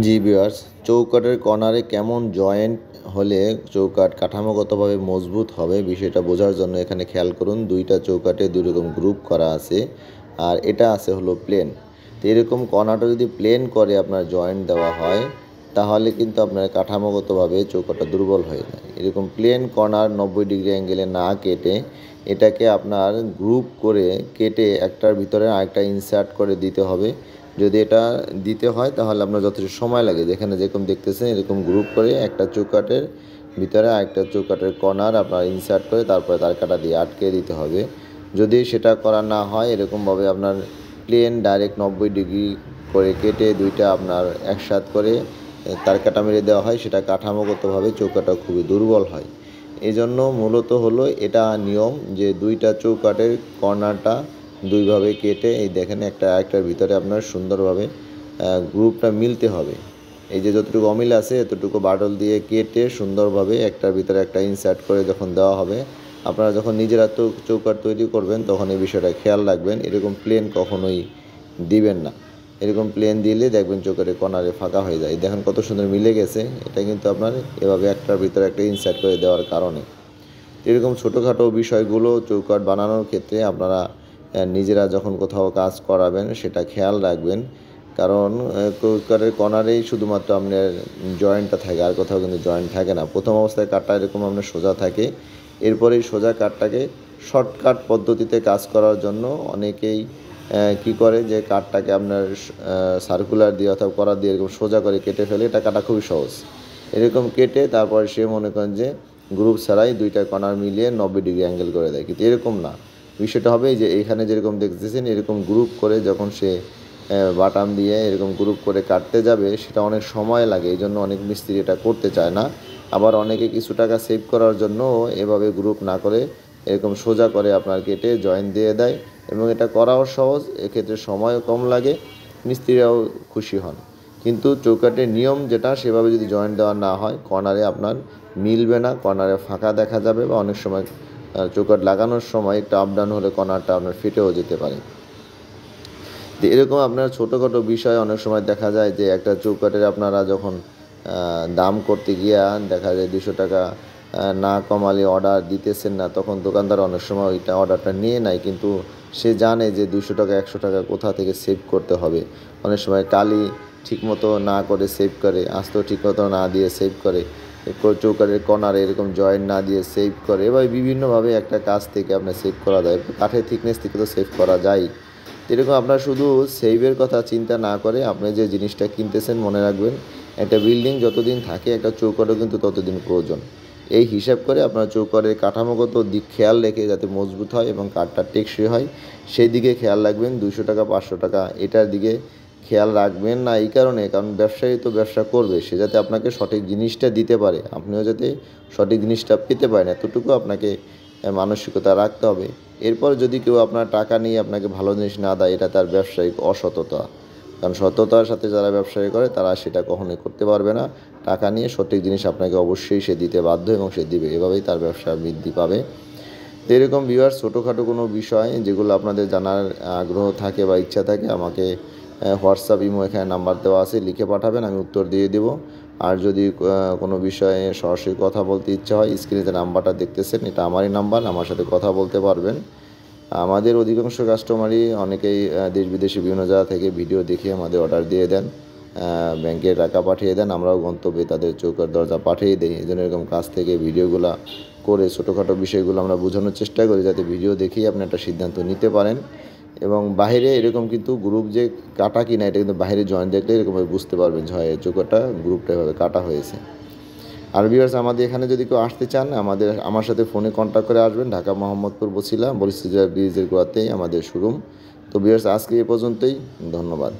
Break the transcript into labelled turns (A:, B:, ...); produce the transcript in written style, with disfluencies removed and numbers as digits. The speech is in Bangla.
A: জি ভিউয়ার্স, চৌকাঠের কর্নারে কেমন জয়েন্ট হলে চৌকাঠ কাঠামোগতভাবে মজবুত হবে বিষয়টা বোঝার জন্য এখানে খেয়াল করুন। দুইটা চৌকাঠে দুই রকম গ্রুপ করা আছে, আর এটা আছে হলো প্লেন। তো এরকম কর্নারটা যদি প্লেন করে আপনার জয়েন্ট দেওয়া হয় তাহলে কিন্তু আপনার কাঠামোগতভাবে চৌকাঠটা দুর্বল হয়ে যায়। এরকম প্লেন কর্নার 90 ডিগ্রি অ্যাঙ্গেলে না কেটে এটাকে আপনার গ্রুপ করে কেটে একটার ভিতরে আরেকটা ইনসার্ট করে দিতে হবে। যদি এটা দিতে হয় তাহলে আপনার যথেষ্ট সময় লাগে। যেখানে যেরকম দেখতেছেন এরকম গ্রুপ করে একটা চৌকাঠের ভিতরে আরেকটা চৌকাঠের কর্নার আপনার ইনসার্ট করে তারপরে তার কাটা দিয়ে আটকে দিতে হবে। যদি সেটা করা না হয় এরকমভাবে আপনার প্লেন ডাইরেক্ট 90 ডিগ্রি করে কেটে দুইটা আপনার একসাথ করে তার কাটা মেরে দেওয়া হয়, সেটা কাঠামোগতভাবে চৌকাঠটা খুবই দুর্বল হয়। এই জন্য মূলত হলো এটা নিয়ম যে দুইটা চৌকাঠের কর্নারটা দুইভাবে কেটে এই দেখেন একটা একটার ভিতরে আপনার সুন্দরভাবে গ্রুপটা মিলতে হবে। এই যে যতটুকু অমিল আছে এতটুকু বাটল দিয়ে কেটে সুন্দরভাবে একটার ভিতরে একটা ইনসার্ট করে যখন দেওয়া হবে, আপনারা যখন নিজেরা তো চৌকাঠ তৈরি করবেন তখন এই বিষয়টা খেয়াল রাখবেন। এরকম প্লেন কখনোই দিবেন না। এরকম প্লেন দিলে দেখবেন চৌকাঠের কর্নারে ফাঁকা হয়ে যায়। দেখেন কত সুন্দর মিলে গেছে। এটা কিন্তু আপনার এভাবে একটার ভিতরে একটা ইনসার্ট করে দেওয়ার কারণে। এরকম ছোটোখাটো বিষয়গুলো চৌকাঠ বানানোর ক্ষেত্রে আপনারা নিজেরা যখন কোথাও কাজ করাবেন সেটা খেয়াল রাখবেন। কারণ চৌকাঠের কর্নারেই শুধুমাত্র আপনার জয়েন্টটা থাকে, আর কোথাও কিন্তু জয়েন্ট থাকে না। প্রথম অবস্থায় কাঠটা এরকম আপনার সোজা থাকে, এরপরেই সোজা কাঠটাকে শর্টকাট পদ্ধতিতে কাজ করার জন্য অনেকেই কী করে যে কাঠটাকে আপনার সার্কুলার দিয়ে অথবা করা দিয়ে এরকম সোজা করে কেটে ফেলে। এটা কাটা খুবই সহজ। এরকম কেটে তারপরে সে মনে করেন যে গ্রুপ ছাড়াই দুইটা কর্নার মিলিয়ে 90 ডিগ্রি অ্যাঙ্গেল করে দেয়, কিন্তু এরকম না। বিষয়টা হবে যে এখানে যেরকম দেখতেছেন এরকম গ্রুপ করে যখন সে বাটাম দিয়ে এরকম গ্রুপ করে কাটতে যাবে সেটা অনেক সময় লাগে। এই জন্য অনেক মিস্ত্রি এটা করতে চায় না। আবার অনেকে কিছু টাকা সেভ করার জন্য এভাবে গ্রুপ না করে এরকম সোজা করে আপনার কেটে জয়েন্ট দিয়ে দেয়, এবং এটা করাও সহজ, এক্ষেত্রে সময়ও কম লাগে, মিস্ত্রিরাও খুশি হন। কিন্তু চৌকাঠের নিয়ম যেটা সেভাবে যদি জয়েন্ট দেওয়া না হয় কর্নারে আপনার মিলবে না, কর্নারে ফাঁকা দেখা যাবে, বা অনেক সময় চৌকাঠ লাগানোর সময় একটু আপ ডাউন হলে কর্নারটা আপনার ফেটেও যেতে পারে। তো এরকম আপনার ছোটোখাটো বিষয় অনেক সময় দেখা যায় যে একটা চৌকাঠের আপনারা যখন দাম করতে গিয়া দেখা যায় 200 টাকা না কমালে অর্ডার দিতেছেন না, তখন দোকানদার অনেক সময় ওইটা অর্ডারটা নিয়ে নেয়, কিন্তু সে জানে যে 200 টাকা 100 টাকা কোথা থেকে সেভ করতে হবে। অনেক সময় কালি ঠিকমতো না করে সেভ করে, আস্ত ঠিকমতো না দিয়ে সেভ করে, চৌকাঠের কর্নারে এরকম জয়েন্ট না দিয়ে সেভ করে। এবার বিভিন্নভাবে একটা কাজ থেকে আপনার সেভ করা যায়, কাঠের থিকনেস থেকে তো সেভ করা যায়। এরকম আপনার শুধু সেভের কথা চিন্তা না করে আপনি যে জিনিসটা কিনতেছেন মনে রাখবেন, একটা বিল্ডিং যতদিন থাকে একটা চৌকাঠও কিন্তু ততদিন প্রয়োজন। এই হিসাব করে আপনার চৌকাঠের কাঠামোগত দিক খেয়াল রেখে যাতে মজবুত হয় এবং কাঠটা টেকসই হয় সেই দিকে খেয়াল রাখবেন। 200 টাকা 500 টাকা এটার দিকে খেয়াল রাখবেন না এই কারণে, কারণ ব্যবসায়ী তো ব্যবসা করবে, সে যাতে আপনাকে সঠিক জিনিসটা দিতে পারে, আপনিও যাতে সঠিক জিনিসটা পেতে পারেন, এতটুকু আপনাকে মানসিকতা রাখতে হবে। এরপর যদি কেউ আপনার টাকা নিয়ে আপনাকে ভালো জিনিস না দেয় এটা তার ব্যবসায়িক অসততা। কারণ সততার সাথে যারা ব্যবসায়ী করে তারা সেটা কখনোই করতে পারবে না। টাকা নিয়ে সঠিক জিনিস আপনাকে অবশ্যই সে দিতে বাধ্য এবং সে দিবে, এভাবেই তার ব্যবসা বৃদ্ধি পাবে। তো এরকম ভিউয়ার্স ছোটোখাটো কোনো বিষয় যেগুলো আপনাদের জানার আগ্রহ থাকে বা ইচ্ছা থাকে আমাকে হোয়াটসঅ্যাপ ইমো এখানে নাম্বার দেওয়া আছে, লিখে পাঠাবেন, আমি উত্তর দিয়ে দেবো। আর যদি কোনো বিষয়ে সরাসরি কথা বলতে ইচ্ছা হয় স্ক্রিনে যে নাম্বারটা দেখতেছেন এটা আমারই নাম্বার, আমার সাথে কথা বলতে পারবেন। আমাদের অধিকাংশ কাস্টমারই অনেকেই দেশ বিদেশে বিভিন্ন জায়গা থেকে ভিডিও দেখে আমাদের অর্ডার দিয়ে দেন, ব্যাংকে টাকা পাঠিয়ে দেন, আমরাও গন্তব্যে তাদের চৌকাঠ দরজা পাঠিয়ে দিই। এই জন্য এরকম কাজ থেকে ভিডিওগুলো করে ছোটোখাটো বিষয়গুলো আমরা বোঝানোর চেষ্টা করি যাতে ভিডিও দেখেই আপনি একটা সিদ্ধান্ত নিতে পারেন। এবং বাইরে এরকম কিন্তু গ্রুপ যে কাটা কিনা এটা কিন্তু বাইরে জয়েন্ট দেখলে এরকমভাবে বুঝতে পারবেন যে হয় চৌকাঠটা গ্রুপটা এভাবে কাটা হয়েছে। আর ভিউয়ার্স আমাদের এখানে যদি কেউ আসতে চান আমার সাথে ফোনে কন্ট্যাক্ট করে আসবেন। ঢাকা মোহাম্মদপুর বছিলা বরিশাল ব্রিজের গোড়াতেই আমাদের শোরুম। তো ভিউয়ার্স আজকে এ পর্যন্তই, ধন্যবাদ।